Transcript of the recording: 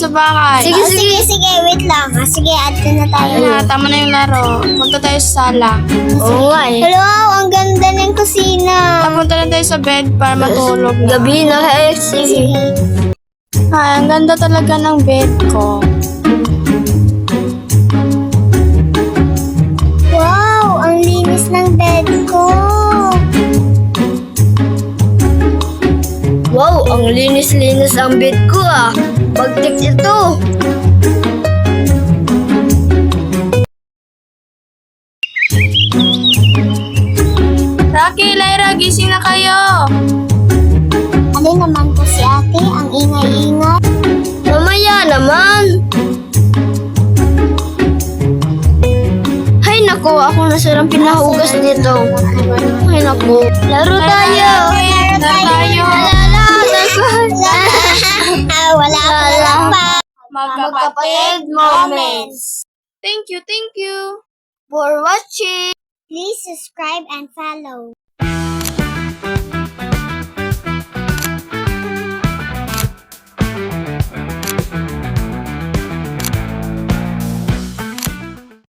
sa bahay. Sige, wait lang. Sige, add ko na tayo. Ayun na, tama na yung laro. Punta tayo sa sala. Oo nga eh. Hello, ang ganda ng kusina. Punta na tayo sa bed para matulog. Gabi na eh. Sige. Ay, ang ganda talaga ng bed ko. Wow, ang linis ng bed ko. Wow, ang linis-linis ang bed ko ah. Pagtik ito. Rocky, Lyra, gising na kayo. Alin naman po si ate, ang ingay-ingay. Mamaya naman. Hay nako, ako na silang pinahugas nito. Hay nako. Laro tayo. Laro tayo. Wala pa. Magkapatid moments. Thank you. For watching. Please subscribe and follow.